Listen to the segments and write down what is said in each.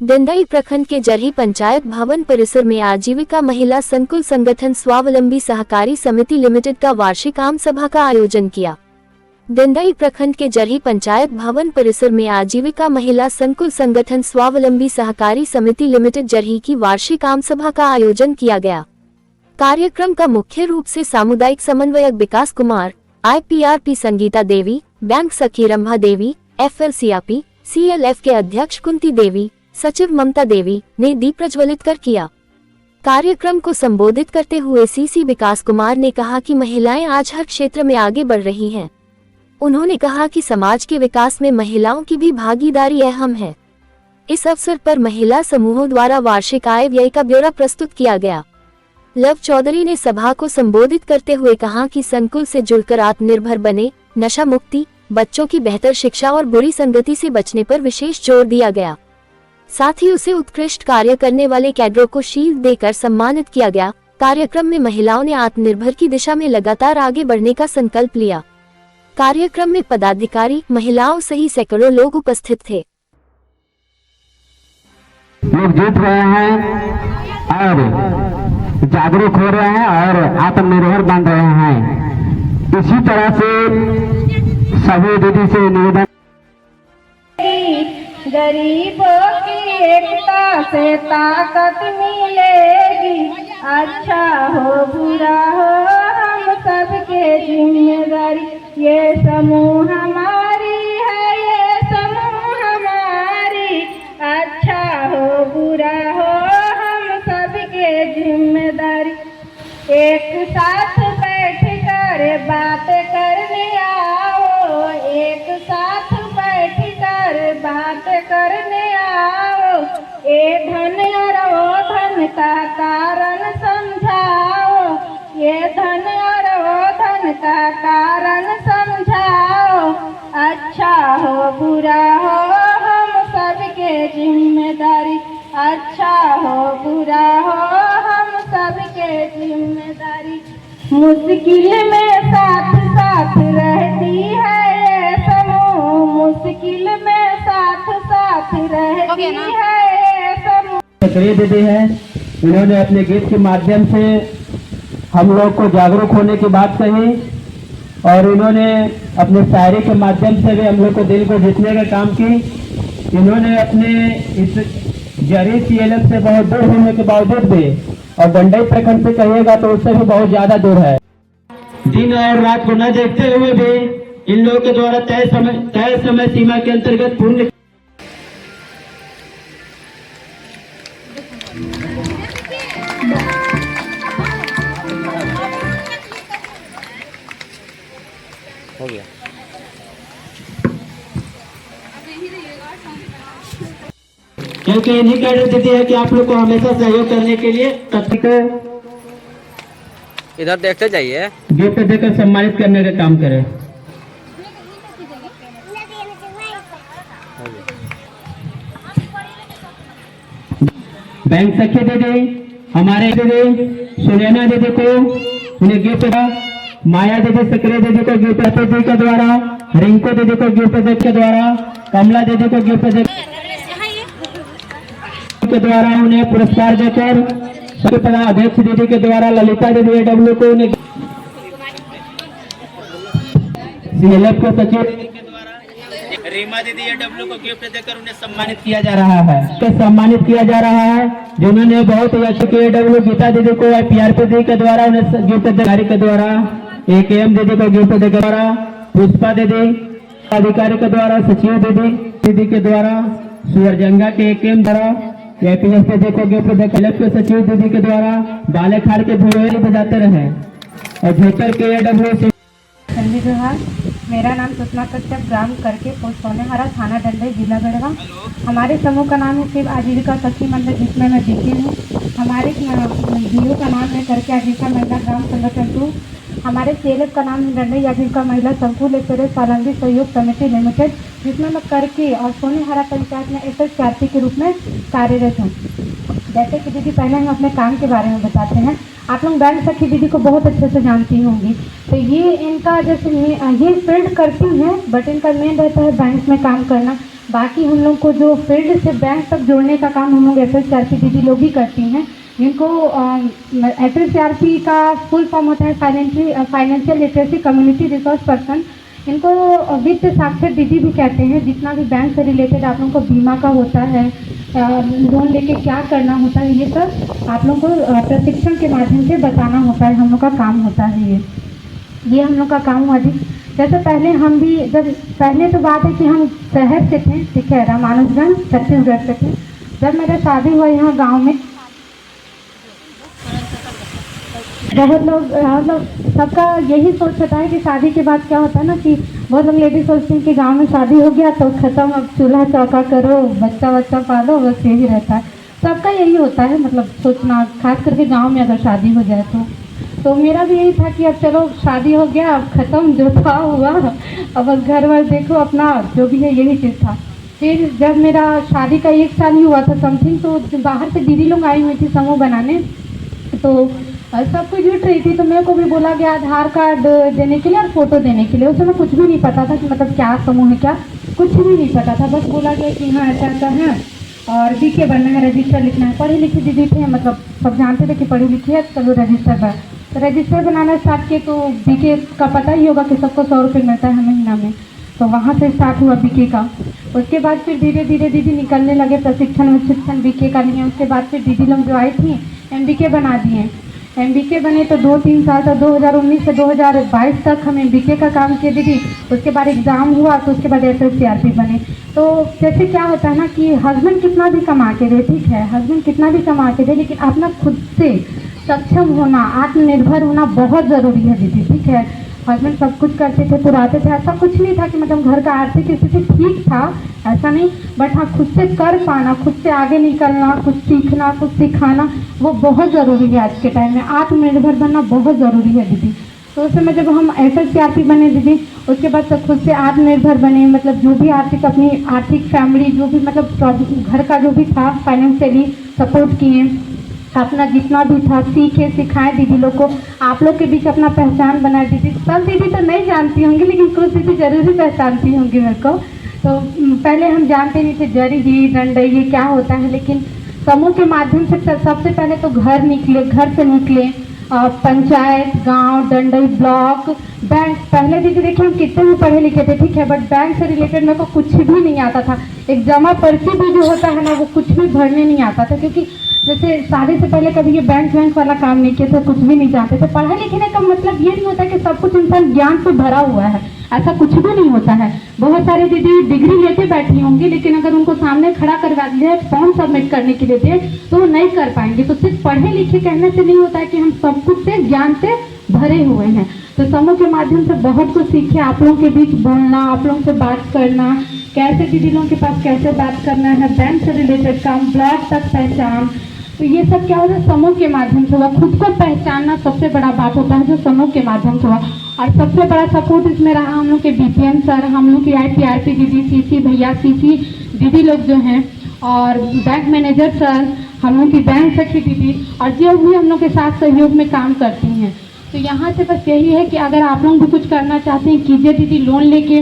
दंडई प्रखंड के जरही पंचायत भवन परिसर में आजीविका महिला संकुल संगठन स्वावलंबी सहकारी समिति लिमिटेड का वार्षिक आम सभा का आयोजन किया। दंडई प्रखंड के जरही पंचायत भवन परिसर में आजीविका महिला संकुल संगठन स्वावलंबी सहकारी समिति लिमिटेड जरही की वार्षिक आम सभा का आयोजन किया गया। कार्यक्रम का मुख्य रूप से सामुदायिक समन्वयक विकास कुमार, IPRP संगीता देवी, बैंक सखी रंभा देवी, FLCRP, CLF के अध्यक्ष कुंती देवी, सचिव ममता देवी ने दीप प्रज्वलित कर किया। कार्यक्रम को संबोधित करते हुए CC विकास कुमार ने कहा कि महिलाएं आज हर क्षेत्र में आगे बढ़ रही हैं। उन्होंने कहा कि समाज के विकास में महिलाओं की भी भागीदारी अहम है। इस अवसर पर महिला समूहों द्वारा वार्षिक आय व्यय का ब्यौरा प्रस्तुत किया गया। लव चौधरी ने सभा को संबोधित करते हुए कहा कि संकुल से जुड़कर आत्मनिर्भर बने, नशा मुक्ति, बच्चों की बेहतर शिक्षा और बुरी संगति से बचने पर विशेष जोर दिया गया। साथ ही उसे उत्कृष्ट कार्य करने वाले कैडरों को शील्ड देकर सम्मानित किया गया। कार्यक्रम में महिलाओं ने आत्मनिर्भर की दिशा में लगातार आगे बढ़ने का संकल्प लिया। कार्यक्रम में पदाधिकारी, महिलाओं सहित सैकड़ों लोग उपस्थित थे। लोग जुट रहे हैं और जागरूक हो रहे हैं और आत्मनिर्भर बन रहे हैं। इसी तरह से सभी दीदी से निवेदन, गरीबों की एकता से ताकत मिलेगी। अच्छा हो बुरा हो हम सबके जिम्मेदारी, ये समूह हमारी है, ये समूह हमारी। अच्छा हो बुरा हो हम सबके जिम्मेदारी, एक साथ बैठ कर बात करने आओ, एक साथ बैठ कर बात करने आओ। ये धन और वो धन का कारण समझाओ, ये धन और वो धन का कारण समझाओ। अच्छा हो बुरा हो हम सबके जिम्मेदारी, अच्छा हो बुरा हो हम सबके जिम्मेदारी। मुश्किल में साथ साथ रहती है ये समूह, मुश्किल में साथ साथ रहती है ये समूह। सक्रिय दीदी हैं, उन्होंने अपने गीत के माध्यम से हम लोग को जागरूक होने की बात कही और उन्होंने अपने शायरी के माध्यम से भी हम लोग को दिल को जीतने का काम की। इन्होंने अपने इस जरही CLF से बहुत दूर होने के बावजूद भी, और दंडई प्रखंड से कहिएगा तो उससे भी बहुत ज्यादा दूर है, दिन और रात को न देखते हुए भी इन लोगों के द्वारा तय समय सीमा के अंतर्गत पूर्ण हो गया। क्योंकि इन्हीं का देती है कि आप लोग को हमेशा सहयोग करने के लिए तत्काल इधर देखते जाइए, गिफ्ट देकर सम्मानित करने का काम करें। बैंक सखी दीदी, हमारे दीदी सुनैना दीदी को उन्हें गिफ्ट, माया दीदी, सक्रिय दीदी को गिफ्ट दीदी के द्वारा, रिंकू दीदी को गिफ्ट के द्वारा, कमला दीदी को गिफ्ट के द्वारा उन्हें पुरस्कार देकर, अध्यक्ष दीदी के द्वारा ललिता दीदी AW को उन्हें CLF को सचिव रीमा दीदी AW को गिफ्ट देकर उन्हें सम्मानित किया जा रहा है। जिन्होंने बहुत ही अच्छे AW गीता दीदी को IPRP दीदी के द्वारा उन्हें गिफ्ट अधिकारी के द्वारा, AKM दीदी को गिफ्ट देकर द्वारा, पुष्पा दीदी अधिकारी के द्वारा, सचिव दीदी के द्वारा, सुअरजंगा के AKM द्वारा, APS दीदी को गिफ्ट देकर के सचिव दीदी के द्वारा, बालेखाड़ के भुएरी बजाते रहे और झोकर के AW विभाग। मेरा नाम सुषमा कश्यप, ग्राम करके पोस्ट सोनेहरा, थाना दंडई, जिला गढ़वा। हमारे समूह का नाम है शिव आजीविका सखी मंडल, जिसमें मैं जीती हूँ। हमारे DO का नाम है करके आजीविका महिला ग्राम संगठन 2। हमारे CLF का नाम है दंडई आजीविका महिला संकुल स्वावलंबी सहयोग समिति लिमिटेड, जिसमें मैं करके और सोनेहरा पंचायत में SSRP के रूप में कार्यरत हूँ। जैसे कि दीदी पहले हम अपने काम के बारे में बताते हैं। आप लोग बैंक सखी दीदी को बहुत अच्छे से जानती होंगी, तो ये इनका जैसे ये फील्ड करती हैं, बट इनका मेन रहता है बैंक में काम करना। बाकी हम लोग को जो फील्ड से बैंक तक जोड़ने का काम हम लोग FSCRP दीदी लोग ही करती हैं, जिनको FSCRP का फुल फॉर्म होता है financial literacy community resource person. इनको वित्त साक्षर दीदी भी कहते हैं। जितना भी बैंक से रिलेटेड आप लोगों को बीमा का होता है, लोन लेके क्या करना होता है, ये सब आप लोगों को प्रशिक्षण के माध्यम से बताना होता है। हम लोग का काम होता है ये हम लोग का काम हुआ जी। जैसे पहले हम भी जब पहले तो बात है कि हम शहर से थे, ठीक है, रामानुजगंज छत्तीसगढ़ से थे। जब मेरा शादी हुआ यहाँ गांव में, बहुत लोग मतलब सबका यही सोच होता है कि शादी के बाद क्या होता है ना, कि बहुत लोग लेडीज सोचती हैं कि गांव में शादी हो गया तो खत्म, अब चूल्हा चौका करो, बच्चा पालो, बस यही रहता है। सबका यही होता है, मतलब सोचना, खास करके गांव में अगर शादी हो जाए तो मेरा भी यही था कि अब चलो शादी हो गया, अब ख़त्म, जो था हुआ, अब बस घर वर देखो अपना, जो भी है यही चीज़ था। फिर जब मेरा शादी का 1 साल ही हुआ था समथिंग, तो बाहर से दीदी लोग आई हुई थी समूह बनाने, तो सब कुछ जुट रही थी। तो मेरे को भी बोला गया आधार कार्ड देने के लिए और फोटो देने के लिए। उस समय कुछ भी नहीं पता था कि मतलब क्या समूह है, क्या कुछ भी नहीं पता था। बस बोला गया कि हाँ ऐसा ऐसा है और BK बनना है, रजिस्टर लिखना है। पढ़ी लिखी दीदी थे, मतलब सब जानते थे कि पढ़ी लिखी है, चलो रजिस्टर पर। तो रजिस्टर बनाना स्टार्ट किए, तो BK का पता ही होगा कि सबको 100 रुपये मिलता है महीना में, तो वहाँ से स्टार्ट हुआ BK का। उसके बाद फिर धीरे धीरे दीदी निकलने लगे प्रशिक्षण BK का लिए। उसके बाद फिर दीदी लोग जो आई थी MBK बना दिए। MBK बने तो 2-3 साल तक, 2019 से 2022 तक हम MBK का काम किए दीदी। उसके बाद एग्ज़ाम हुआ, तो उसके बाद FSCRP बने। तो जैसे क्या होता है ना कि हस्बैंड कितना भी कमा के दे, ठीक है, हस्बैंड कितना भी कमा के दे, लेकिन अपना खुद से सक्षम होना, आत्मनिर्भर होना बहुत ज़रूरी है दीदी, ठीक है। हस्बैंड सब कुछ करते थे, पुराते थे, ऐसा कुछ नहीं था कि मतलब घर का आर्थिक स्थिति ठीक था, ऐसा नहीं, बट हाँ खुद से कर पाना, खुद से आगे निकलना, कुछ सीखना, कुछ सिखाना, वो बहुत ज़रूरी है आज के टाइम में। आत्मनिर्भर बनना बहुत ज़रूरी है दीदी। तो उस समय जब हम FSCRP बने दीदी, उसके बाद सब खुद से आत्मनिर्भर बने, मतलब जो भी अपनी आर्थिक फैमिली, जो भी मतलब घर का जो भी था फाइनेंशियली सपोर्ट किए, अपना जितना भी था सीखे सिखाए दीदी लोग को। आप लोग के बीच अपना पहचान बनाए दीदी। सब दीदी तो नहीं जानती होंगी, लेकिन कुछ दीदी जरूर ही पहचानती होंगी मेरे को। तो पहले हम जानते नहीं थे जरी जी डंडई ये क्या होता है, लेकिन समूह के माध्यम से सबसे पहले तो घर से निकले, पंचायत, गांव, डंडई, ब्लॉक, बैंक। पहले दीदी देखिए हम कितने भी पढ़े लिखे थे, ठीक है, बट बैंक से रिलेटेड मेरे को कुछ भी नहीं आता था। एक जमा पर्ची भी जो होता है ना, वो कुछ भी भरने नहीं आता था, क्योंकि जैसे शादी से पहले कभी ये बैंक वाला काम नहीं किया था, कुछ भी नहीं जानते थे। पढ़ने लिखने का मतलब ये नहीं होता कि सब कुछ इंसान ज्ञान से भरा हुआ है, ऐसा कुछ भी नहीं होता है। बहुत सारे दीदी डिग्री लेके बैठी होंगी, लेकिन अगर उनको सामने खड़ा करवा दिया फॉर्म सबमिट करने के लिए दे तो वो नहीं कर पाएंगे। तो सिर्फ पढ़े लिखे कहने से नहीं होता है कि हम सब कुछ से ज्ञान से भरे हुए हैं। तो समूह के माध्यम से बहुत कुछ सीखे, आप लोगों के बीच बोलना, आप लोगों से बात करना, कैसे दीदी लोगों के पास कैसे बात करना है, बैंक से रिलेटेड काम, ब्लॉक तक पहचान। तो ये सब क्या होता है, समूह के माध्यम से हुआ। खुद को पहचानना सबसे बड़ा बात होता है जो समूह के माध्यम से हुआ। और सबसे बड़ा सपोर्ट इसमें रहा हम लोग के BPN सर, हम लोग की IPRP दीदी, CC भैया, CC दीदी लोग जो हैं, और बैंक मैनेजर सर, हम लोग की बैंक सखी दीदी, और जो भी हम लोग के साथ सहयोग में काम करती हैं। तो यहाँ से बस यही है कि अगर आप लोग भी कुछ करना चाहते हैं कीजिए दीदी। लोन लेके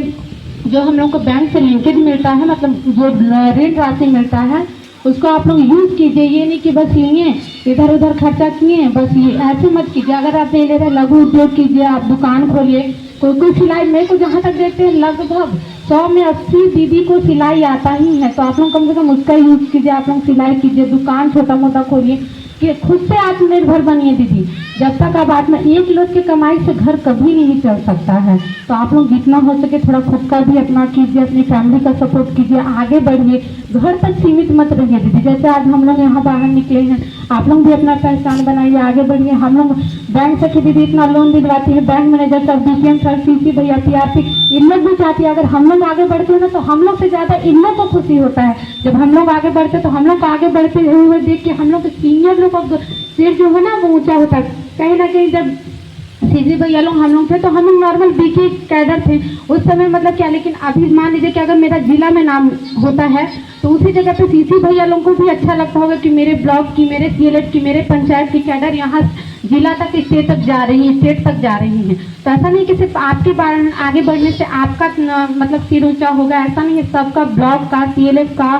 जो हम लोग को बैंक से लिंकेज मिलता है, मतलब जो ऋण राशि मिलता है, उसको आप लोग यूज़ कीजिए। ये नहीं कि बस लिए इधर उधर खर्चा किए, बस ये ऐसे मत कीजिए। अगर आप नहीं ले रहे, लघु उद्योग कीजिए, आप दुकान खोलिए। कोई सिलाई, मेरे को जहाँ तक देखते हैं लगभग 100 में 80 दीदी को सिलाई आता ही है, तो आप लोग कम से कम उसका यूज़ कीजिए। आप लोग सिलाई कीजिए, दुकान छोटा मोटा खोलिए, कि खुद से आत्मनिर्भर बनिए दीदी। जब तक आप एक लोग की कमाई से घर कभी नहीं चल सकता है। तो आप लोग जितना हो सके थोड़ा खुद का भी अपना कीजिए, अपनी फैमिली का सपोर्ट कीजिए, आगे बढ़िए, घर तक सीमित मत रहिए दीदी। जैसे आज हम लोग यहाँ बाहर निकले हैं, आप लोग भी अपना पहचान बनाइए, आगे बढ़िए। हम लोग बैंक से दीदी इतना लोन दिलवाती है, bank manager sir, BPN sir, CC भैया, PRP, इन लोग भी चाहती है अगर हम लोग आगे बढ़ते हैं ना, तो हम लोग से ज़्यादा इन लोग को खुशी होता है। जब हम लोग आगे बढ़ते तो हम लोग आगे बढ़ते हुए देख के हम लोग सीनियर लोग का सिर जो है ना वो ऊँचा होता है। कहीं ना कहीं जब CC भैया लोग हम लोग थे तो हम लोग नॉर्मल BK कैडर थे उस समय, मतलब क्या। लेकिन अभी मान लीजिए कि अगर मेरा जिला में नाम होता है तो उसी जगह पे CC भैया लोगों को भी अच्छा लगता होगा कि मेरे ब्लॉक की, मेरे CLF की, मेरे पंचायत की कैडर यहाँ जिला तक, स्टेट तक जा रही हैं, स्टेट तक जा रही हैं। तो ऐसा नहीं कि सिर्फ आपके आगे बढ़ने से आपका मतलब सिर ऊंचा होगा, ऐसा नहीं है। सबका ब्लॉक का, CLF का,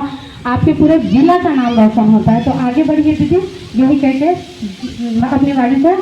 आपके पूरे जिला का नाम रोशन होता है। तो आगे बढ़िए दीदी, यही कह के अपनी वाणी को